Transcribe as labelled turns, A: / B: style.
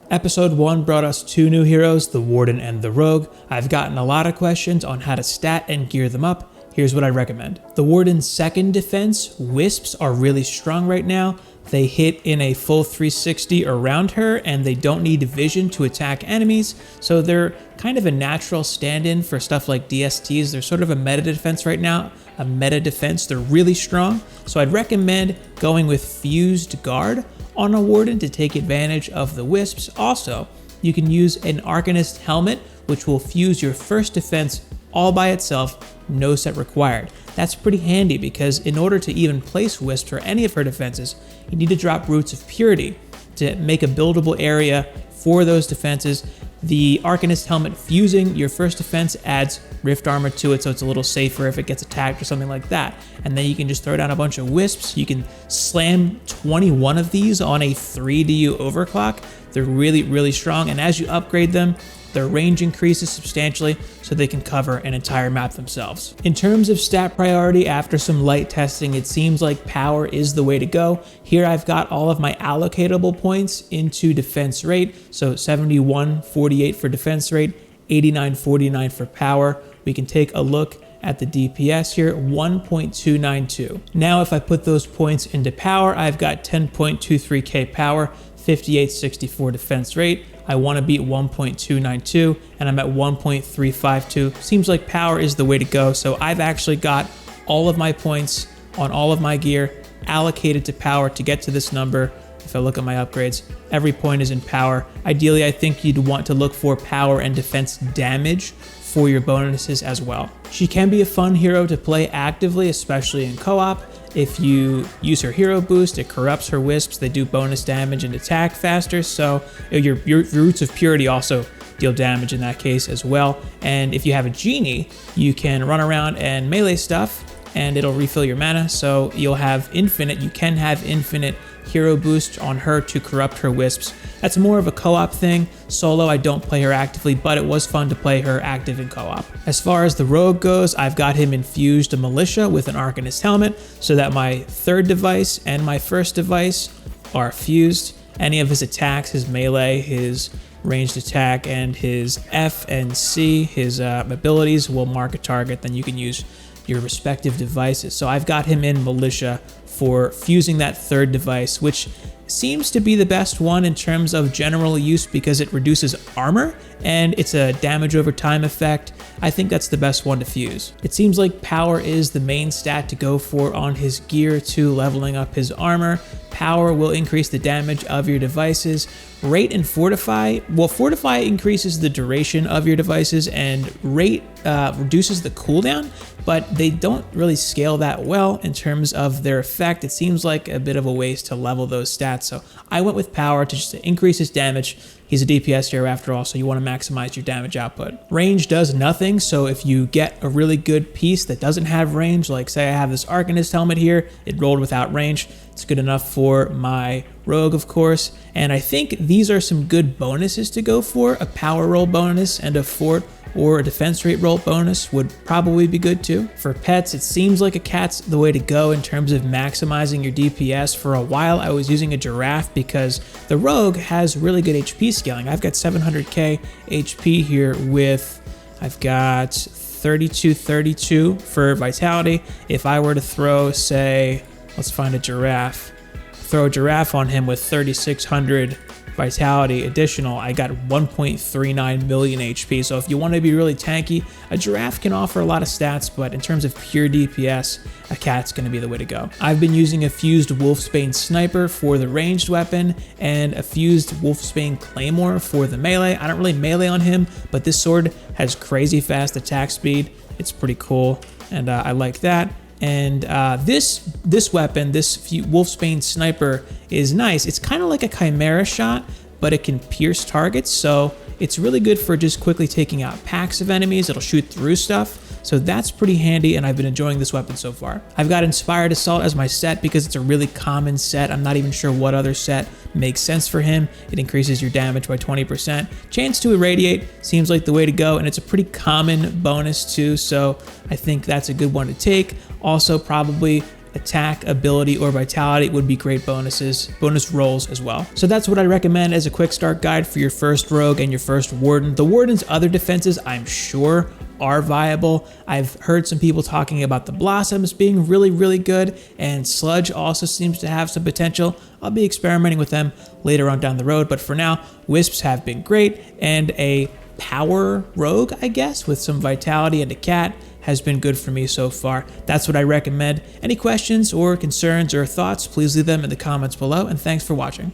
A: Episode 1 brought us 2 new heroes, the Warden and the Rogue. I've gotten a lot of questions on how to stat and gear them up. Here's what I recommend. The Warden's second defense, Wisps, are really strong right now. They hit in a full 360 around her, and they don't need vision to attack enemies, so they're kind of a natural stand-in for stuff like DSTs. They're sort of a meta defense right now, a meta defense. They're really strong, so I'd recommend going with Fused Guard on a Warden to take advantage of the Wisps. Also, you can use an Arcanist Helmet, which will fuse your first defense all by itself, no set required. That's pretty handy because in order to even place Wisps for any of her defenses, you need to drop Roots of Purity to make a buildable area for those defenses. The Arcanist Helmet fusing your first defense adds Rift Armor to it, so it's a little safer if it gets attacked or something like that. And then you can just throw down a bunch of Wisps. You can slam 21 of these on a 3DU overclock. They're really, really strong, and as you upgrade them, their range increases substantially so they can cover an entire map themselves. In terms of stat priority, after some light testing, it seems like power is the way to go. Here I've got all of my allocatable points into defense rate, so 71.48 for defense rate, 89.49 for power. We can take a look at the DPS here, 1.292. Now if I put those points into power, I've got 10.23k power, 58.64 defense rate. I want to beat 1.292 and I'm at 1.352. Seems like power is the way to go. So I've actually got all of my points on all of my gear allocated to power to get to this number. If I look at my upgrades, every point is in power. Ideally, I think you'd want to look for power and defense damage for your bonuses as well. She can be a fun hero to play actively, especially in co-op. If you use her hero boost, it corrupts her Wisps. They do bonus damage and attack faster, so your Roots of Purity also deal damage in that case as well. And if you have a Genie, you can run around and melee stuff, and it'll refill your mana, so you'll have infinite. You can have infinite hero boost on her to corrupt her Wisps. That's more of a co-op thing. Solo, I don't play her actively, but it was fun to play her active in co-op. As far as the Rogue goes, I've got him infused a Militia with an Arcanist Helmet so that my third device and my first device are fused. Any of his attacks, his melee, his ranged attack, and his F and C, his abilities will mark a target. Then you can use your respective devices. So I've got him in Militia for fusing that third device, which seems to be the best one in terms of general use because it reduces armor and it's a damage over time effect. I think that's the best one to fuse. It seems like power is the main stat to go for on his gear too, leveling up his armor. Power will increase the damage of your devices. Rate and Fortify, well, Fortify increases the duration of your devices and Rate reduces the cooldown, but they don't really scale that well in terms of their effect. It seems like a bit of a waste to level those stats, so I went with Power to just increase his damage. He's a DPS hero after all, so you want to maximize your damage output. Range does nothing, so if you get a really good piece that doesn't have range, like say I have this Arcanist Helmet here, it rolled without range, it's good enough for my Rogue, of course, and I think these are some good bonuses to go for. A power roll bonus and a fort or a defense rate roll bonus would probably be good too. For pets, it seems like a cat's the way to go in terms of maximizing your DPS. For a while, I was using a giraffe because the Rogue has really good HP scaling. I've got 700k HP here with, I've got 3232 for vitality. If I were to throw, say, let's find a giraffe, throw a giraffe on him with 3600 vitality additional, I got 1.39 million HP. So if you want to be really tanky, a giraffe can offer a lot of stats, but in terms of pure DPS, a cat's going to be the way to go. I've been using a fused Wolfsbane Sniper for the ranged weapon and a fused Wolfsbane Claymore for the melee. I don't really melee on him, but this sword has crazy fast attack speed. It's pretty cool, and I like that. And this weapon, this Wolfsbane Sniper, is nice. It's kind of like a Chimera shot, but it can pierce targets, so it's really good for just quickly taking out packs of enemies. It'll shoot through stuff, so that's pretty handy, and I've been enjoying this weapon so far. I've got Inspired Assault as my set because it's a really common set. I'm not even sure what other set makes sense for him. It increases your damage by 20%. Chance to Irradiate seems like the way to go, and it's a pretty common bonus too, so I think that's a good one to take. Also, probably attack, ability, or vitality would be great bonus rolls as well. So that's what I recommend as a quick start guide for your first rogue and your first warden. The warden's other defenses, I'm sure, are viable. I've heard some people talking about the blossoms being really, really good, and sludge also seems to have some potential. I'll be experimenting with them later on down the road, but for now, wisps have been great, and a power rogue, I guess, with some vitality and a cat has been good for me so far. That's what I recommend. Any questions or concerns or thoughts, please leave them in the comments below, and thanks for watching.